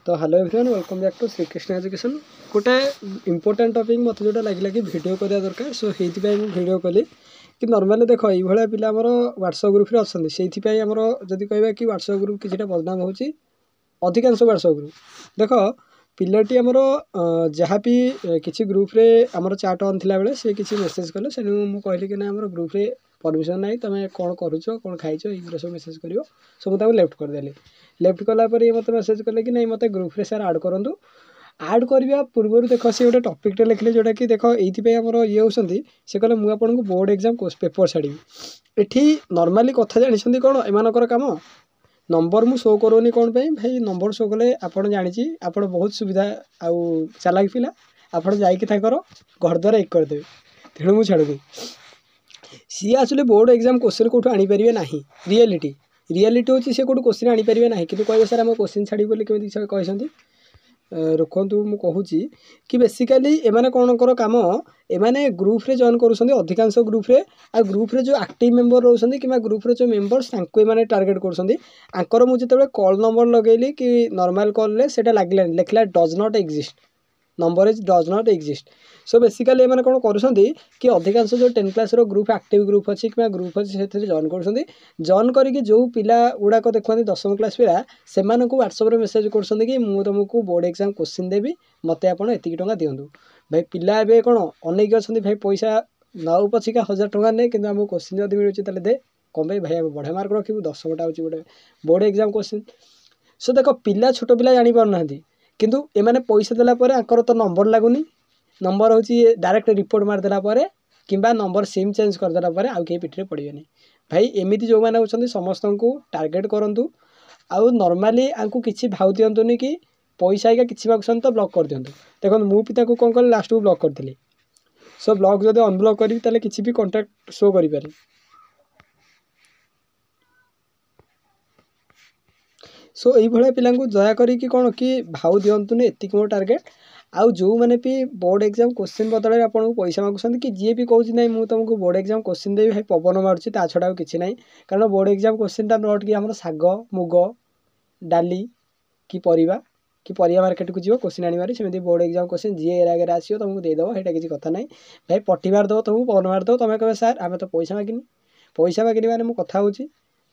तो hello everyone welcome back to Shrikrishna education गोटे important topic मत जो लगे कि वीडियो करा दरकार सो से वीडियो कली कि नॉर्मली देख ये पिला आमर व्हाट्सएप ग्रुप रे अच्छे से आमर जदि कह कि व्हाट्सएप ग्रुप किसी बदनाम हो अधिकांश व्हाट्सएप ग्रुप देख पिलाटी आमर जहाँ भी किसी ग्रुप रे आमर चाट ऑन थिला बेले से किसी मेसेज कले से कहली कि ना आमर ग्रुप रे परमिशन ना तुम कौन करुच कौन खाई ये सब मेसेज कर सब मुझे लेफ्ट करदेली लेफ्ट कलापर ये मत मेसेज कले कि नहीं मत ग्रुप रे सार आड करूँ आड करने पूर्व देख सी गोटे टॉपिक लिखले जोटा कि देख ये आमर ये होती से कहले मुझे आपको बोर्ड एग्जाम पेपर छाड़ी एठी नॉर्मली कथा जानी कौन एमानकर काम नंबर मु शो करूनी कौन पे भाई नंबर शो कले आपड़ जानी आप बहुत सुविधा आउ चालाक पिला आपड़ जाकर घर द्वारा एक करदे तेणु मुझे छाड़ू सी एक्चुअली बोर्ड एग्जाम क्वेश्चन कौटू आनीपारे ना रियलिटी रियलिटी हूँ सी कौट क्वेश्चन आनीपारे ना कि कहे सर आम क्वेश्चन छाड़ी बोली केमी कहते रुकतु मुझे कि बेसिकाली एमाने कौन कर काम एमाने ग्रुप रे जॉइन करुँच अधिकांश ग्रुप रे आ ग्रुप रे जो एक्टिव मेंबर रोचंदी कि ग्रुप रे जो मेंबर्स एमाने टार्गेट कर मुझे कॉल नंबर लगेली कि नॉर्मल कॉल से लगे लिखला does not exist number is does not exist so basically एमाने कौन करुँच कि अधिकांश जो 10 क्लास ग्रुप एक्टिव ग्रुप अच्छी कि ग्रुप अच्छी से जॉइन कर जॉइन करके जो पिला गुड़ाक देखते 10वीं क्लास पिला से व्हाट्सएप मेसेज कर कि मुझे तुमको बोर्ड एग्जाम क्वेश्चन देवी मत आपड़ एति टଙ୍କା दिंतु भाई पिला ए कौन अनेक अच्छा भाई पैसा नौ पचिका 1000 टଙ୍କା ने कि आमको क्वेश्चन जब मिलूँ दे कम भाई बढ़िया मार्क रखी 10 गोटा हो गोटे बोर्ड एग्जाम क्वेश्चन सो देख पिला छोट पिला जापार किंतु एमाने पैसा देलापर आंकर तो नंबर लगुनि नंबर हूँ डायरेक्ट रिपोर्ट मारदेला कि नंबर सिम चेंज करदेला आउ कहीं पिठे पड़े भाई एमती जो मैंने होती समस्त को टार्गेट करूँ आउ नॉर्मली आंकु किसी भाव दिंतुनि कि पैसा आज्ञा किसी मांगुन तो ब्लॉक कर दिंतु देखो मुझे कौन कल लास्ट को ब्लॉक करी सो ब्लॉक जब अनब्लॉक करी ताले किसी भी कॉन्टैक्ट शो करें सो ये पिला दयाकोरी कौन कि भाव दिंतुनि एतिक मो टार्गेट आउ जो मैंने भी बोर्ड एग्जाम क्वेश्चन बदल आपको पैसा मांगुं कि जी भी कहूँ ना मुझे तुमको बोर्ड एग्जाम क्वेश्चन देवी भाई पवन मारूँ ता छड़ा किसी ना कारण बोर्ड एग्जाम क्वेश्चन नोट कि आम साग मुग डाली कि परिया मार्केट को जीव क्वेश्चन आनी सेमती बोर्ड एग्जाम क्वेश्चन जी एरागे आसो तुमको देदेव यहाँ किसी कथा ना भाई पट्टी मारदेव तुमको पवन मारदेव तुम कहे सार आम तो पैसा मागिनी मैंने मुझे कथा हूँ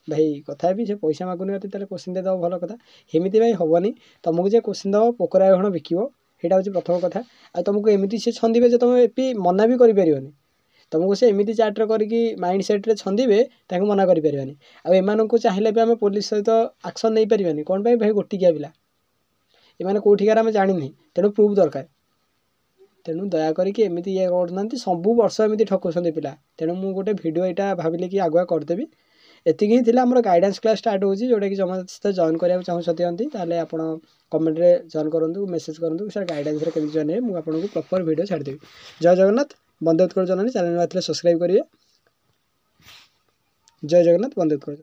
भाई कथा भी से पैसा मागुनि क्वेश्चन देदेव भल कथा एमती भाई हेनी तुमको जो क्वेश्चन देव पोकरा बाइगण बिकिब यहाँ हूँ प्रथम कथा आ तुमको एमती से छंदे जो तुम ए मना भी करें तुमको से एमती चार्टर करके माइंड सेट्रे छंदे मना करें आम चाहिए भी आम पुलिस सहित एक्शन नहीं पारे कौन भाई भाई गोटिकिया पिला एमाने कौटिकार आम जानी तेणु प्रूफ दरकार तेणु दयाकोरी एमती ये करना सब वर्ष एमती ठकुंट पिला तेणु मुझे गोटे भिडियो यहाँ भाविली कि आगुआ करदेवी एतिक ही थिला हमर गाइडेंस क्लास स्टार्ट होची जोटा कि समस्त जॉइन करिया चाहूछथि ताले आपण कमेंट रे जॉइन करंतु मेसेज करंतु सर गाइडेंस रे केमि जॉइन हे मु आपनको प्रॉपर वीडियो छाड़ देबी जय जगन्नाथ बंदे उत्कल जननी चैनल में सब्सक्राइब करिए जय जगन्नाथ बंदे उत्कल।